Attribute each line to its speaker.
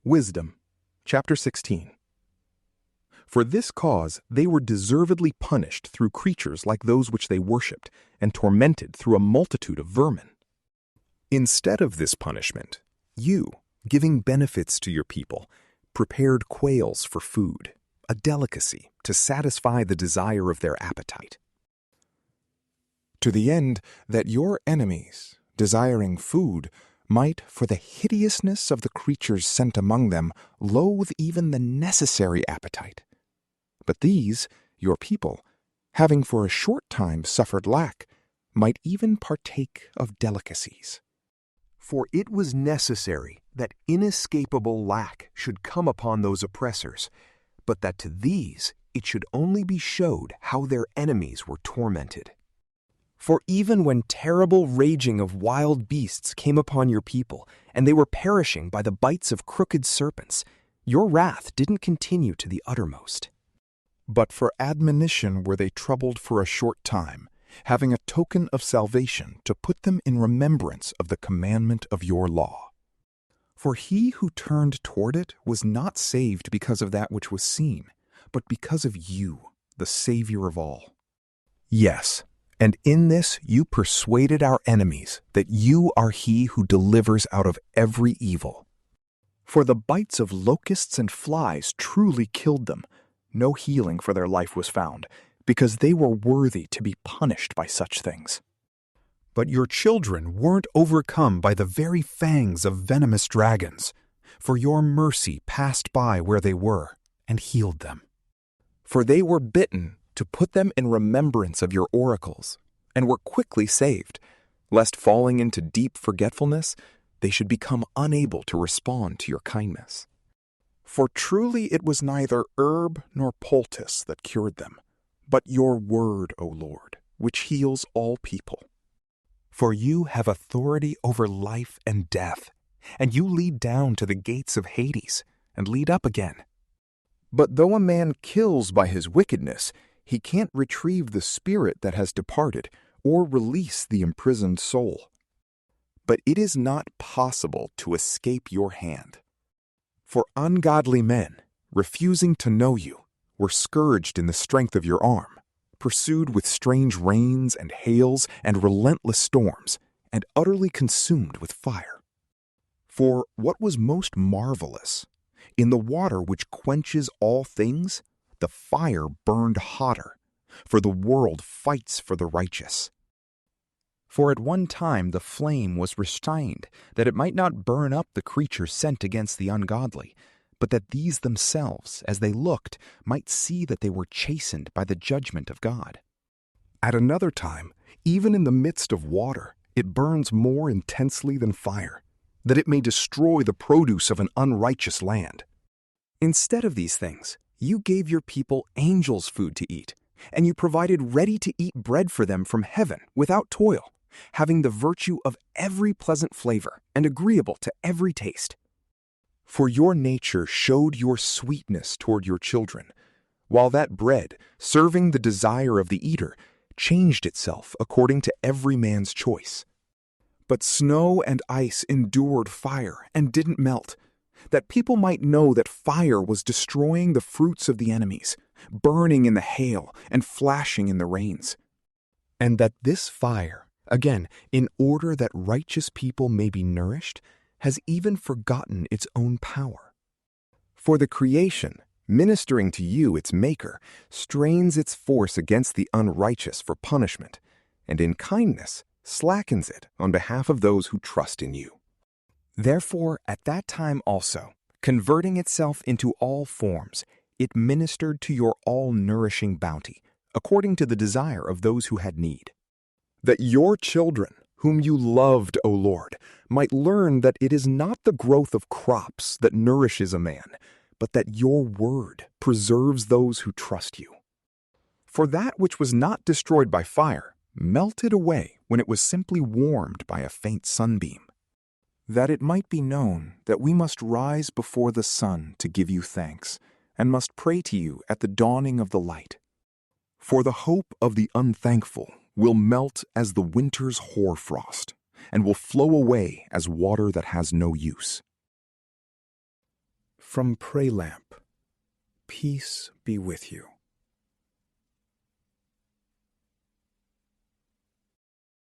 Speaker 1: Wisdom, chapter 16. For this cause they were deservedly punished through creatures like those which they worshipped, and tormented through a multitude of vermin. Instead of this punishment, you, giving benefits to your people, prepared quails for food, a delicacy to satisfy the desire of their appetite. To the end that your enemies, desiring food, might, for the hideousness of the creatures sent among them, loathe even the necessary appetite. But these, your people, having for a short time suffered lack, might even partake of delicacies. For it was necessary that inescapable lack should come upon those oppressors, but that to these it should only be showed how their enemies were tormented. For even when terrible raging of wild beasts came upon your people, and they were perishing by the bites of crooked serpents, your wrath didn't continue to the uttermost. But for admonition were they troubled for a short time, having a token of salvation to put them in remembrance of the commandment of your law. For he who turned toward it was not saved because of that which was seen, but because of you, the Savior of all. Yes, and in this you persuaded our enemies that you are he who delivers out of every evil. For the bites of locusts and flies truly killed them. No healing for their life was found, because they were worthy to be punished by such things. But your children weren't overcome by the very fangs of venomous dragons, for your mercy passed by where they were and healed them. For they were bitten to put them in remembrance of your oracles, and were quickly saved, lest falling into deep forgetfulness, they should become unable to respond to your kindness. For truly it was neither herb nor poultice that cured them, but your word, O Lord, which heals all people. For you have authority over life and death, and you lead down to the gates of Hades, and lead up again. But though a man kills by his wickedness, he can't retrieve the spirit that has departed, or release the imprisoned soul. But it is not possible to escape your hand. For ungodly men, refusing to know you, were scourged in the strength of your arm, pursued with strange rains and hails and relentless storms, and utterly consumed with fire. For what was most marvelous, in the water which quenches all things, the fire burned hotter, for the world fights for the righteous. For at one time the flame was restrained, that it might not burn up the creatures sent against the ungodly, but that these themselves, as they looked, might see that they were chastened by the judgment of God. At another time, even in the midst of water, it burns more intensely than fire, that it may destroy the produce of an unrighteous land. Instead of these things, you gave your people angels food to eat, and you provided ready-to-eat bread for them from heaven without toil, having the virtue of every pleasant flavor and agreeable to every taste. For your nature showed your sweetness toward your children, while that bread, serving the desire of the eater, changed itself according to every man's choice. But snow and ice endured fire and didn't melt, that people might know that fire was destroying the fruits of the enemies, burning in the hail and flashing in the rains. And that this fire, again, in order that righteous people may be nourished, has even forgotten its own power. For the creation, ministering to you, its maker, strains its force against the unrighteous for punishment, and in kindness slackens it on behalf of those who trust in you. Therefore, at that time also, converting itself into all forms, it ministered to your all-nourishing bounty, according to the desire of those who had need. That your children, whom you loved, O Lord, might learn that it is not the growth of crops that nourishes a man, but that your word preserves those who trust you. For that which was not destroyed by fire melted away when it was simply warmed by a faint sunbeam. That it might be known that we must rise before the sun to give you thanks, and must pray to you at the dawning of the light. For the hope of the unthankful will melt as the winter's hoarfrost, and will flow away as water that has no use.
Speaker 2: From PrayLamp, peace be with you.